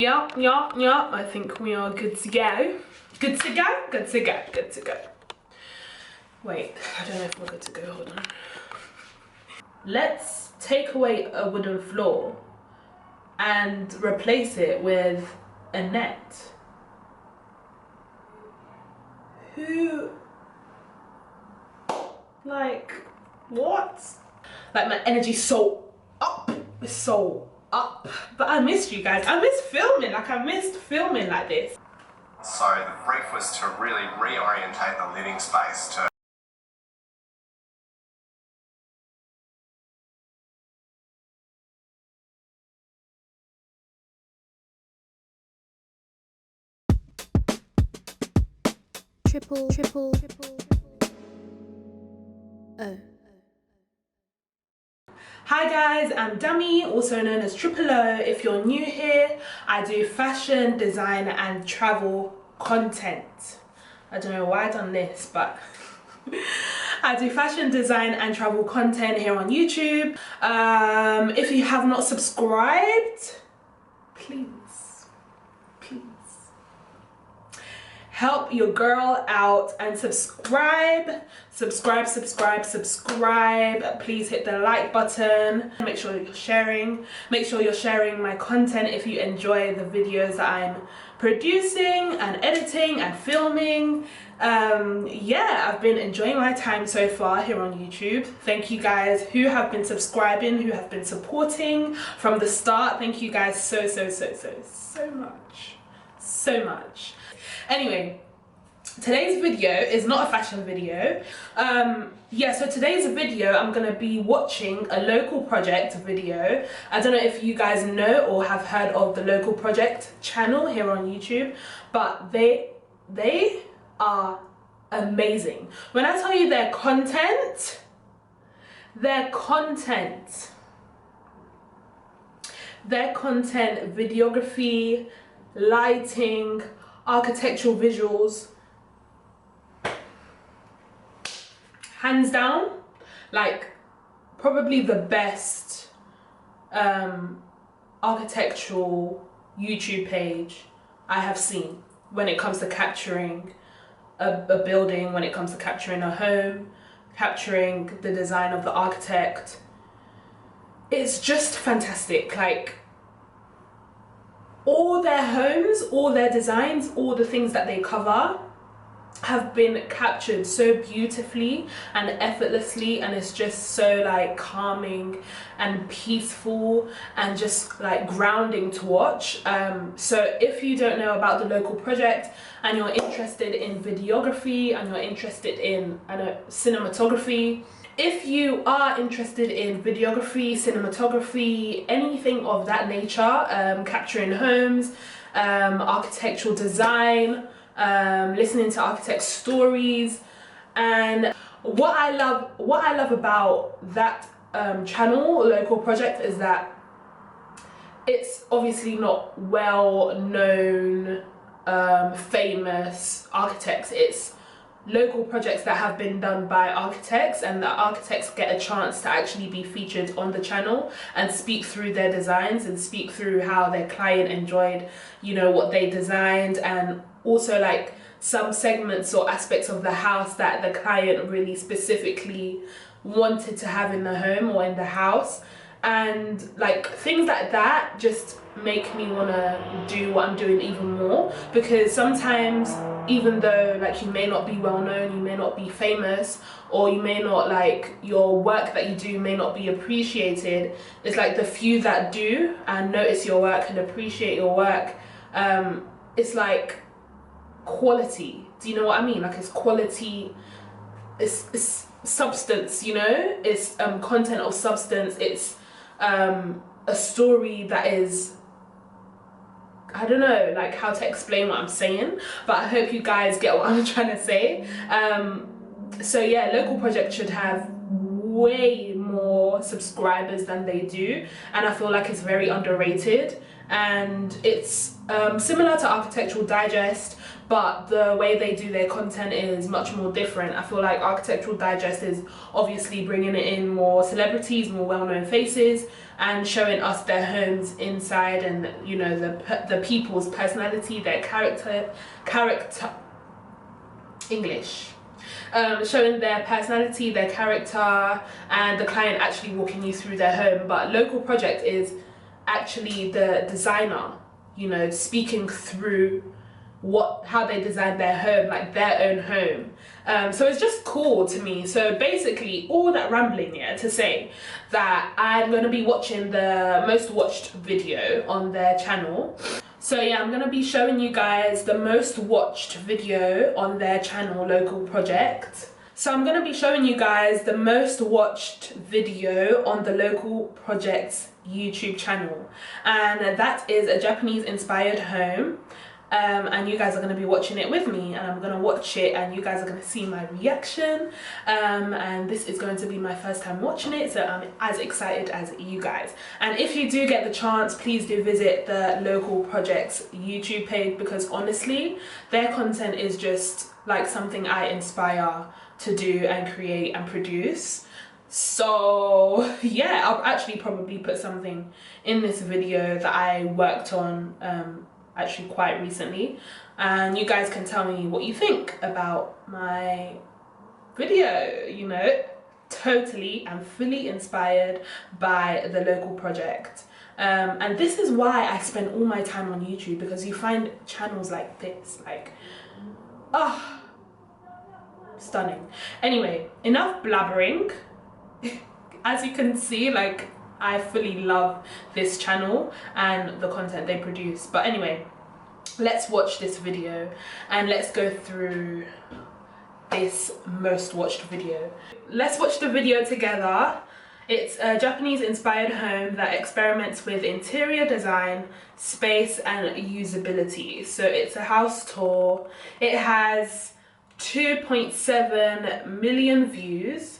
Yeah, I think we are good to go. Good to go? Good to go, good to go. Wait, I don't know if we're good to go, hold on. Let's take away a wooden floor and replace it with a net. Who, like, what? Like, my energy's so up, it's so up. But I missed you guys, I missed filming, like I missed filming like this. So the brief was to really reorientate the living space to triple O. Hi guys, I'm Dummy, also known as Triple O. If you're new here, I do fashion, design and travel content. I don't know why I've done this, but I do fashion, design and travel content here on YouTube. If you have not subscribed, please help your girl out and subscribe. Please hit the like button. Make sure you're sharing. Make sure you're sharing my content if you enjoy the videos that I'm producing and editing and filming. Yeah, I've been enjoying my time so far here on YouTube. Thank you guys who have been subscribing, who have been supporting from the start. Thank you guys so much. Anyway, today's video is not a fashion video. Yeah, so today's video I'm gonna be watching a local project video. I don't know if you guys know or have heard of the local project channel here on YouTube, but they are amazing. When I tell you their content, videography, lighting, architectural visuals, hands down, like probably the best architectural YouTube page I have seen when it comes to capturing a building, when it comes to capturing a home, capturing the design of the architect. It's just fantastic. Like, all their homes, all their designs, all the things that they cover have been captured so beautifully and effortlessly, and it's just so like calming and peaceful and just like grounding to watch. So if you don't know about the local project and you're interested in videography and you're interested in cinematography, if you are interested in videography, cinematography, anything of that nature, capturing homes, architectural design, listening to architect stories, and what I love about that channel, local project, is that it's obviously not well-known, famous architects. It's local projects that have been done by architects, and the architects get a chance to actually be featured on the channel and speak through their designs and speak through how their client enjoyed, you know, what they designed, and also like some segments or aspects of the house that the client really specifically wanted to have in the home or in the house. And like things like that just make me want to do what I'm doing even more, because sometimes, even though like you may not be well known, you may not be famous, or you may not, like, your work that you do may not be appreciated, it's like the few that do and notice your work and appreciate your work, it's like quality. Do you know what I mean? Like, it's quality, it's substance, you know, it's content of substance. It's a story that is, I don't know like how to explain what I'm saying, but I hope you guys get what I'm trying to say. So yeah, local projects should have way more subscribers than they do, and I feel like it's very underrated. and it's similar to Architectural Digest, but the way they do their content is much more different. I feel like Architectural Digest is obviously bringing in more celebrities, more well-known faces, and showing us their homes inside, and you know, the people's personality, their character English. Showing their personality, their character, and the client actually walking you through their home. But Local Project is actually the designer, you know, speaking through how they design their home, like their own home. So it's just cool to me. So basically, all that rambling here to say that I'm going to be watching the most watched video on their channel. So yeah, I'm going to be showing you guys the most watched video on their channel, Local Project. So I'm going to be showing you guys the most watched video on the Local Project's YouTube channel. And that is a Japanese inspired home. And you guys are going to be watching it with me, and I'm going to watch it and you guys are going to see my reaction, and this is going to be my first time watching it, so I'm as excited as you guys. And if you do get the chance, please do visit the Local Project's YouTube page, because honestly their content is just like something I inspire to do and create and produce. So yeah, I'll actually probably put something in this video that I worked on actually quite recently, and you guys can tell me what you think about my video. You know, totally and fully inspired by the Local Project, and this is why I spend all my time on YouTube, because you find channels like this, like, stunning. Anyway, enough blabbering. As you can see, like, I fully love this channel and the content they produce. But anyway, let's watch this video and let's go through this most watched video. Let's watch the video together. It's a Japanese inspired home that experiments with interior design, space and usability. So it's a house tour. It has 2.7 million views.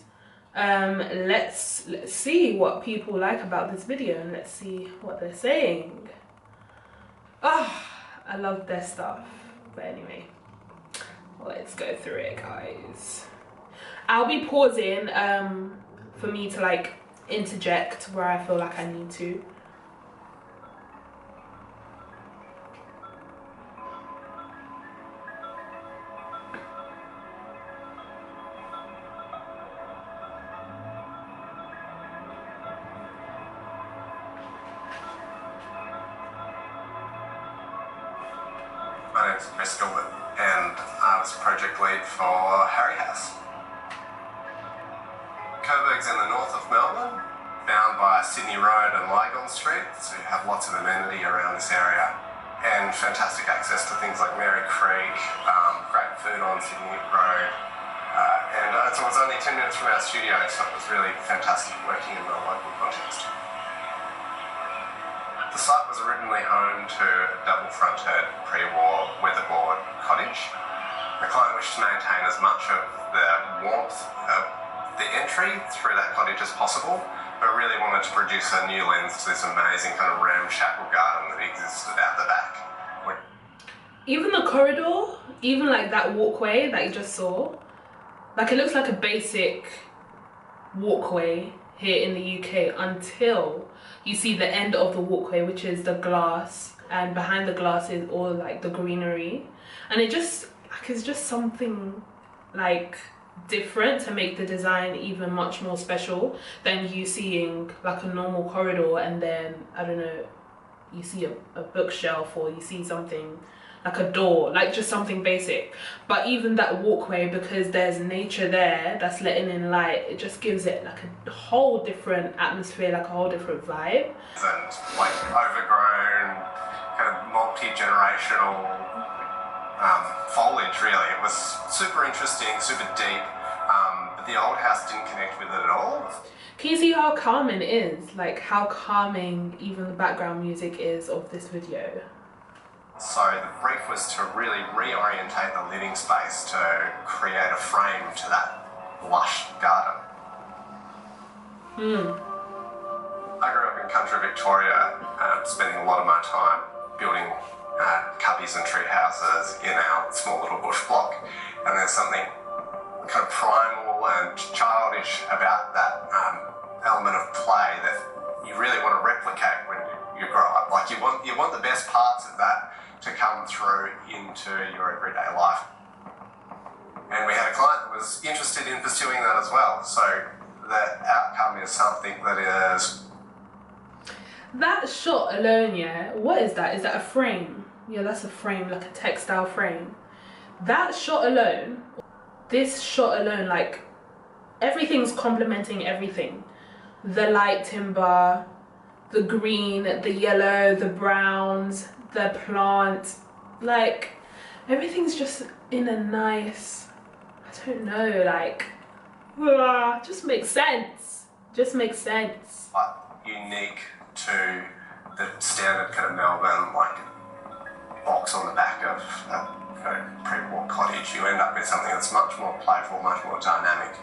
Let's see what people like about this video, and let's see what they're saying. I love their stuff. But anyway, let's go through it, guys. I'll be pausing for me to like interject where I feel like I need to. My name's Chris Gilbert, and I was project lead for Harry House. Coburg's in the north of Melbourne, bound by Sydney Road and Lygon Street, so you have lots of amenity around this area, and fantastic access to things like Mary Creek, great food on Sydney Road, and so it was only 10 minutes from our studio, so it was really fantastic working in the local context. The site was originally home to a double-fronted pre-war weatherboard cottage. The client wished to maintain as much of the warmth of the entry through that cottage as possible, but really wanted to produce a new lens to this amazing kind of ramshackle garden that existed out the back. Even the corridor, even like that walkway that you just saw, like it looks like a basic walkway here in the UK until you see the end of the walkway, which is the glass, and behind the glass is all like the greenery, and it just like it's just something like different to make the design even much more special than you seeing like a normal corridor and then I don't know, you see a bookshelf, or you see something like a door, like just something basic. But even that walkway, because there's nature there that's letting in light, it just gives it like a whole different atmosphere, like a whole different vibe. And like overgrown, kind of multi-generational foliage, really. It was super interesting, super deep, but the old house didn't connect with it at all. Can you see how calming it is? Like how calming even the background music is of this video. So the brief was to really reorientate the living space to create a frame to that lush garden. I grew up in country Victoria, spending a lot of my time building cubbies and tree houses in our small little bush block. And there's something kind of primal and childish about that element of play that you really want to replicate when you grow up. Like you want the best parts of that to come through into your everyday life. And we had a client that was interested in pursuing that as well. So the outcome is something that is... That shot alone, yeah, what is that? Is that a frame? Yeah, that's a frame, like a textile frame. That shot alone, this shot alone, like everything's complementing everything. The light timber, the green, the yellow, the browns, the plant, like everything's just in a nice, I don't know, like, just makes sense. Just makes sense. Unique to the standard kind of Melbourne, like, box on the back of a pre-war cottage. You end up with something that's much more playful, much more dynamic.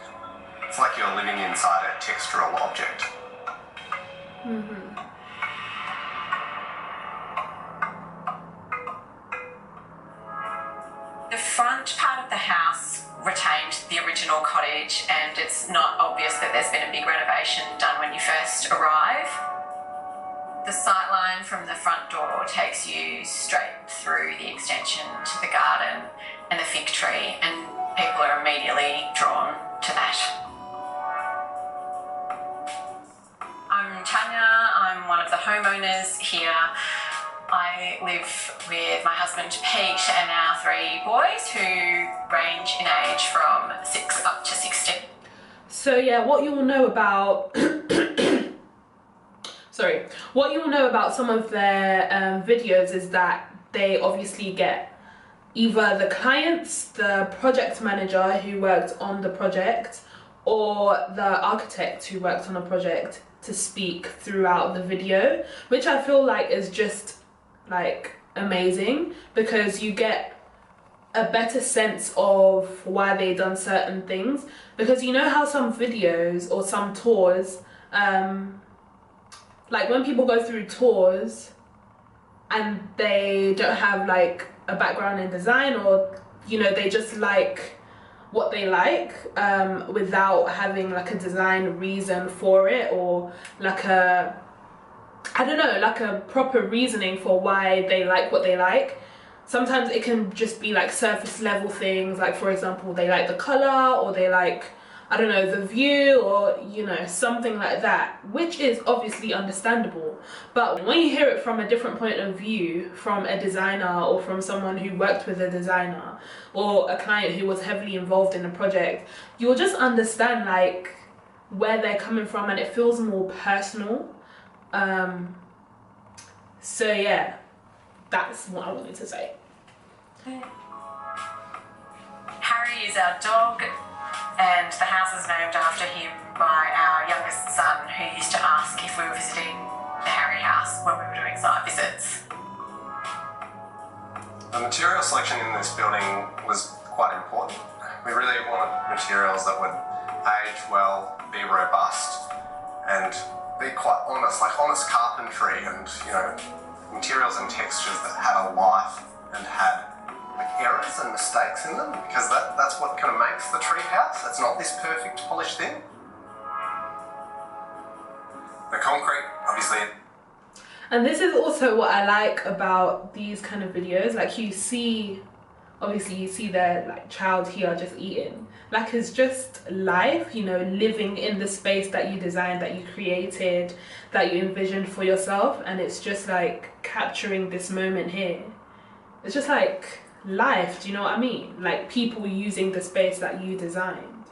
It's like you're living inside a textural object. The front part of the house retained the original cottage, and it's not obvious that there's been a big renovation done when you first arrive. The sightline from the front door takes you straight through the extension to the garden and the fig tree, and people are immediately drawn to that. I'm Tanya, I'm one of the homeowners here. I live with my husband Pete and our 3 boys who range in age from 6 up to 16. So yeah, what you will know about what you will know about some of their videos is that they obviously get either the clients, the project manager who worked on the project, or the architect who worked on the project to speak throughout the video, which I feel like is just like amazing, because you get a better sense of why they done certain things. Because you know how some videos or some tours, like when people go through tours and they don't have like a background in design, or you know, they just like what they like without having like a design reason for it, or like a, I don't know, like a proper reasoning for why they like what they like. Sometimes it can just be like surface level things, like for example, they like the colour, or they like, I don't know, the view, or you know, something like that, which is obviously understandable. But when you hear it from a different point of view, from a designer, or from someone who worked with a designer, or a client who was heavily involved in the project, you'll just understand like where they're coming from, and it feels more personal. So yeah, that's what I wanted to say. Harry is our dog, and the house is named after him by our youngest son, who used to ask if we were visiting the Harry house when we were doing site visits. The material selection in this building was quite important. We really wanted materials that would age well, be robust, and be quite honest, like honest carpentry, and you know, materials and textures that had a life and had like errors and mistakes in them, because that's what kind of makes the tree house. It's not this perfect polished thing. The concrete, obviously. And this is also what I like about these kind of videos. Like you see, obviously you see their like child here just eating. Like it's just life, you know, living in the space that you designed, that you created, that you envisioned for yourself. And it's just like capturing this moment here. It's just like life, do you know what I mean? Like people using the space that you designed.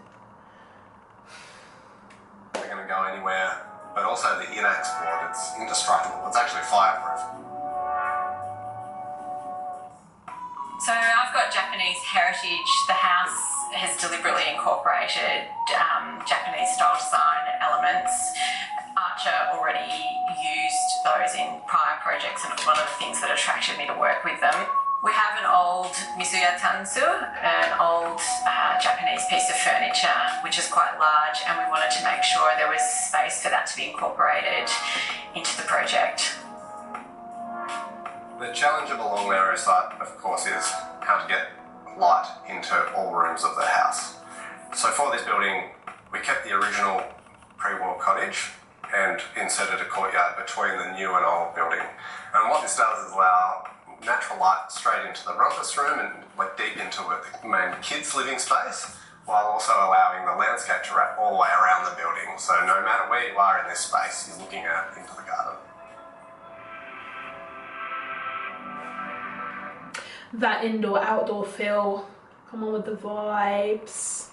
They're going to go anywhere, but also the INAX board, it's indestructible. It's actually fireproof. So I've got Japanese heritage. The house has deliberately incorporated Japanese style design elements. Archer already used those in prior projects, and it was one of the things that attracted me to work with them. We have an old Misuya Tansu, an old Japanese piece of furniture, which is quite large, and we wanted to make sure there was space for that to be incorporated into the project. The challenge of a long narrow site, of course, is how to get light into all rooms of the house. So for this building, we kept the original pre-war cottage and inserted a courtyard between the new and old building. And what this does is allow natural light straight into the rumpus room and like deep into the main kids' living space, while also allowing the landscape to wrap all the way around the building. So no matter where you are in this space, you're looking out into the garden. That indoor-outdoor feel. Come on with the vibes.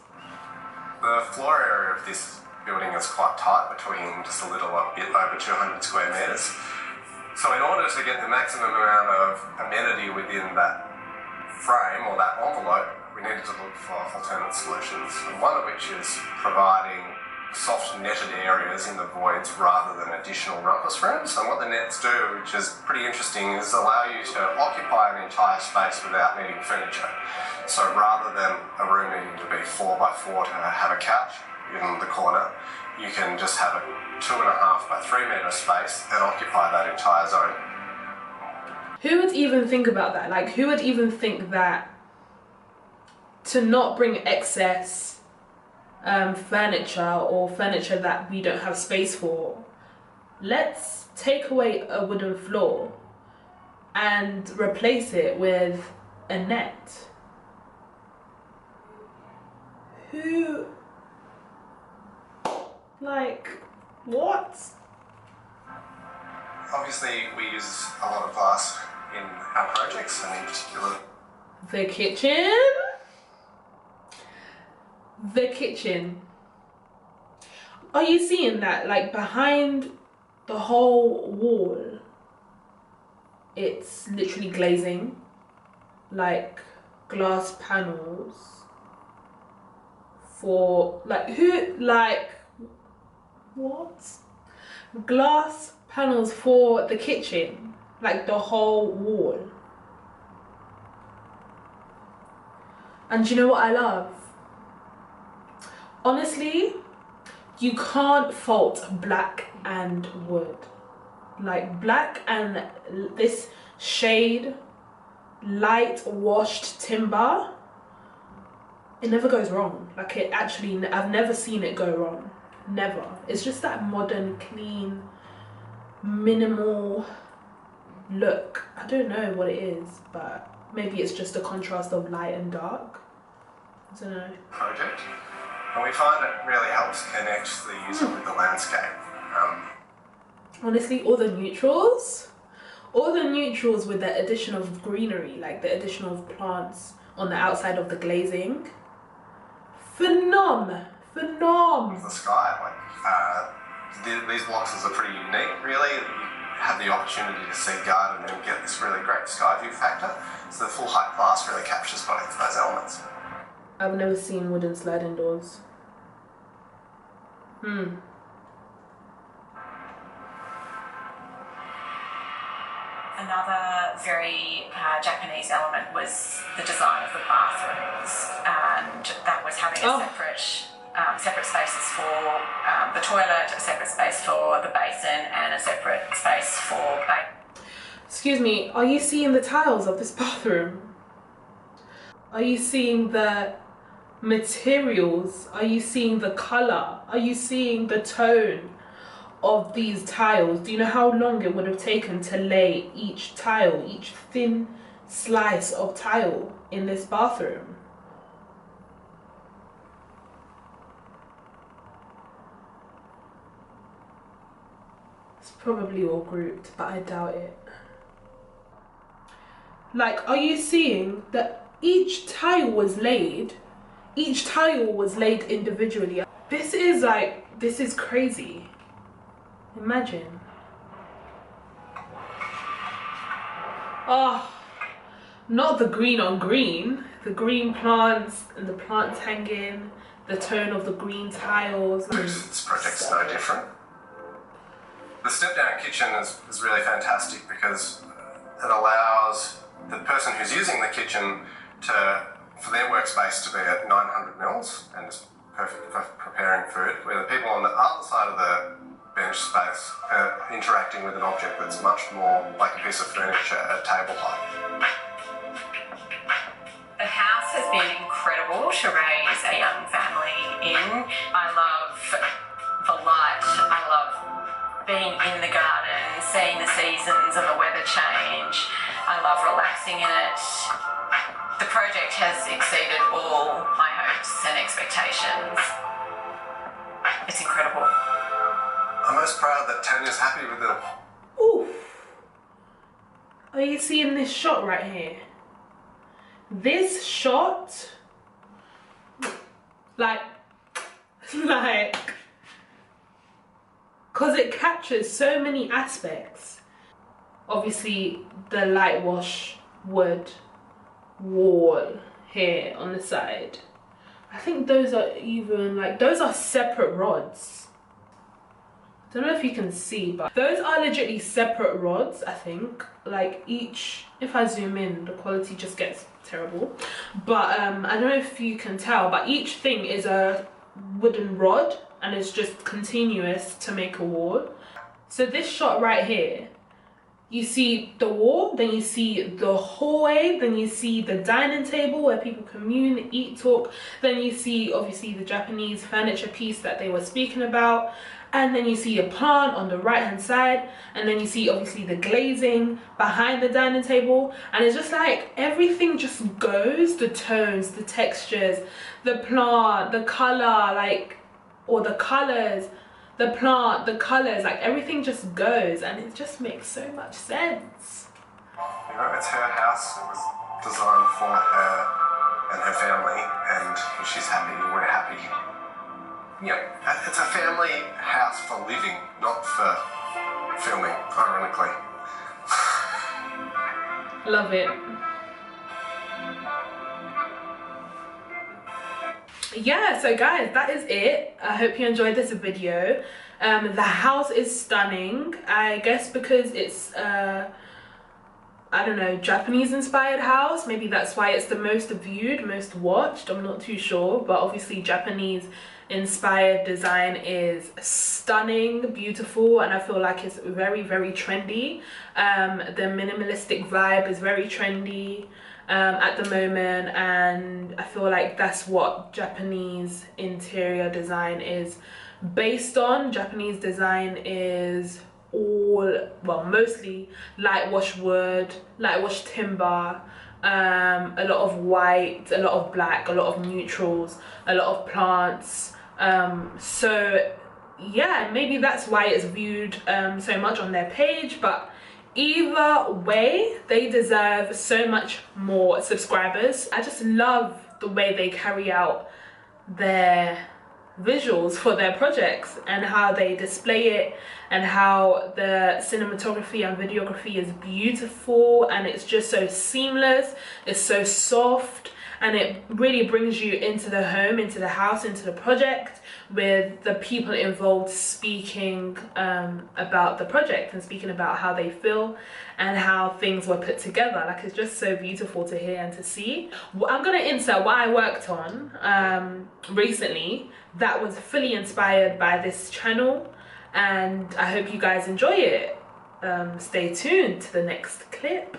The floor area of this building is quite tight, between just a little bit over 200 square metres. So in order to get the maximum amount of amenity within that frame or that envelope, we needed to look for alternate solutions, and one of which is providing soft netted areas in the voids rather than additional rumpus rooms. And what the nets do, which is pretty interesting, is allow you to occupy an entire space without needing furniture. So rather than a room needing to be 4 by 4 to have a couch in the corner, you can just have a 2.5 by 3 metre space and occupy that entire zone. Who would even think about that? Like, who would even think that to not bring excess furniture or furniture that we don't have space for, let's take away a wooden floor and replace it with a net? Who, like, what? Obviously, we use a lot of glass in our projects, and in particular The kitchen. The kitchen. Are you seeing that? Like, behind the whole wall, it's literally glazing, like glass panels for, like, who, like, what? Glass panels for the kitchen, like the whole wall. And do you know what I love? Honestly, you can't fault black and wood. Like, black and this shade, light washed timber, it never goes wrong. Like, it actually, I've never seen it go wrong. Never. It's just that modern, clean, minimal look. I don't know what it is, but maybe it's just a contrast of light and dark. I don't know. project. And we find it really helps connect the user with the landscape. Honestly, all the neutrals with the addition of greenery, like the addition of plants on the outside of the glazing. Phenom. The sky, these boxes are pretty unique, really. You have the opportunity to see garden and get this really great sky view factor. So the full height glass really captures both of those elements. I've never seen wooden sliding doors. Another very Japanese element was the design of the bathrooms, and that was having a separate spaces for the toilet, a separate space for the basin, and a separate space for Excuse me, are you seeing the tiles of this bathroom? Are you seeing the materials? Are you seeing the color? Are you seeing the tone of these tiles? Do you know how long it would have taken to lay each tile, each thin slice of tile in this bathroom? It's probably all grouped, but I doubt it. Like, are you seeing that each tile was laid individually? This is crazy. Imagine. Oh, not the green on green. The green plants and the plants hanging, the tone of the green tiles. This project's no different. The step-down kitchen is really fantastic because it allows the person who's using the kitchen for their workspace to be at 900 mils and it's perfect for preparing food, where the people on the other side of the bench space, interacting with an object that's much more like a piece of furniture at table height. The house has been incredible to raise a young family in. I love the light, I love being in the garden, seeing the seasons and the weather change. I love relaxing in it. The project has exceeded all my hopes and expectations. It's incredible. I'm most proud that Tanya's happy with it. Ooh. Are you seeing this shot right here? This shot, because it captures so many aspects. Obviously, the light wash wood wall here on the side. I think those are even those are separate rods. I don't know if you can see, but those are legitimately separate rods, I think. Like each, if I zoom in, the quality just gets terrible. But I don't know if you can tell, but each thing is a wooden rod and it's just continuous to make a wall. So this shot right here, you see the wall, then you see the hallway, then you see the dining table where people commune, eat, talk, then you see obviously the Japanese furniture piece that they were speaking about, and then you see a plant on the right hand side, and then you see obviously the glazing behind the dining table, and it's just like everything just goes, the tones, the textures, the plant, the color, or the colors, the plant, the colors, everything just goes, and it just makes so much sense. You know, it's her house. It was designed for her and her family, and she's happy, we're happy. Yeah, it's a family house for living, not for filming, ironically. Love it. Yeah, so guys, that is it. I hope you enjoyed this video. The house is stunning. I guess because it's I don't know, Japanese inspired house, maybe that's why it's the most viewed, most watched, I'm not too sure. But obviously Japanese inspired design is stunning, beautiful, and I feel like it's very, very trendy. The minimalistic vibe is very trendy at the moment, and I feel like that's what Japanese interior design is based on. Japanese design is mostly light wash wood, light wash timber, a lot of white, a lot of black, a lot of neutrals, a lot of plants. So yeah, maybe that's why it's viewed so much on their page, but either way, they deserve so much more subscribers. I just love the way they carry out their visuals for their projects and how they display it, and how the cinematography and videography is beautiful, and it's just so seamless, it's so soft, and it really brings you into the home, into the house, into the project, with the people involved speaking about the project and speaking about how they feel and how things were put together. Like, it's just so beautiful to hear and to see. I'm gonna insert what I worked on recently that was fully inspired by this channel, and I hope you guys enjoy it. Stay tuned to the next clip.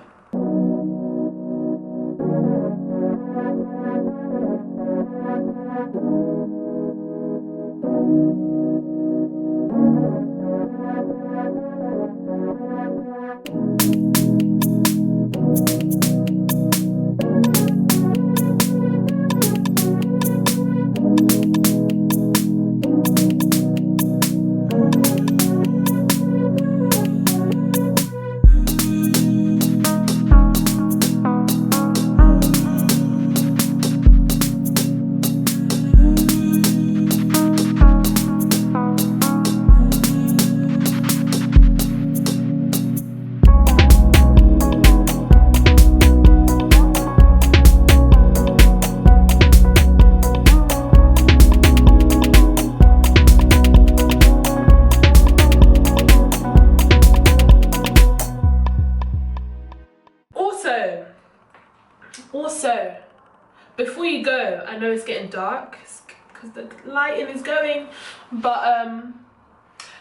Also, before you go, I know it's getting dark because the lighting is going, but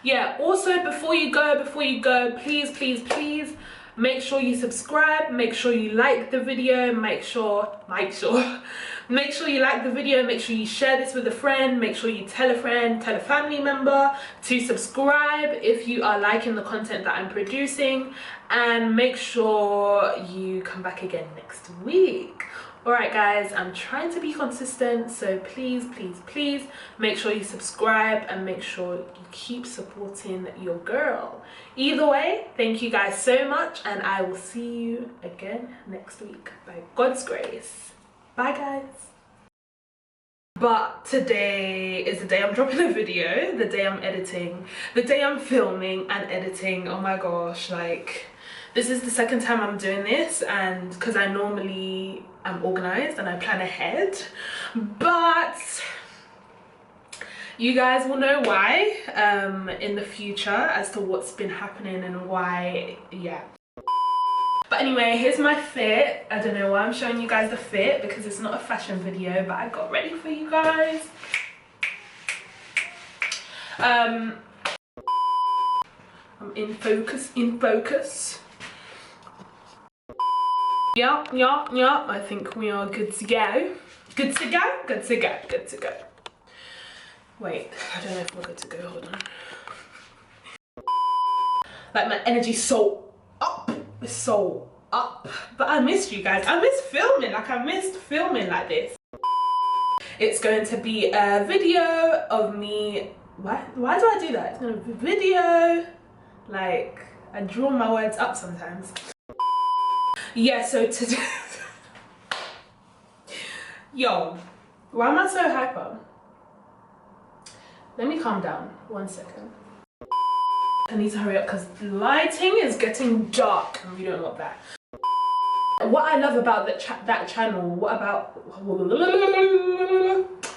Yeah, also before you go, please make sure you subscribe, make sure you like the video, make sure you like the video, make sure you share this with a friend, make sure you tell a friend, tell a family member to subscribe if you are liking the content that I'm producing, and make sure you come back again next week. Alright guys, I'm trying to be consistent, so please make sure you subscribe and make sure you keep supporting your girl. Either way, thank you guys so much, and I will see you again next week by God's grace. Bye guys. But today is the day I'm dropping a video, the day I'm editing, the day I'm filming and editing. Oh my gosh, like, this is the second time I'm doing this, and because I normally am organized and I plan ahead, but you guys will know why in the future as to what's been happening and why, yeah. But anyway, here's my fit. I don't know why I'm showing you guys the fit, because it's not a fashion video, but I got ready for you guys. I'm in focus. Yeah, I think we are good to go. Good to go. Wait, I don't know if we're good to go, hold on. Like, my energy's so up, it's so up. But I missed you guys, I missed filming, like this. It's going to be a video of me, why do I do that? It's gonna be a video, like, I draw my words up sometimes. Yeah, so today, yo, why am I so hyper? Let me calm down, 1 second. I need to hurry up because the lighting is getting dark and we don't want that. What I love about that channel,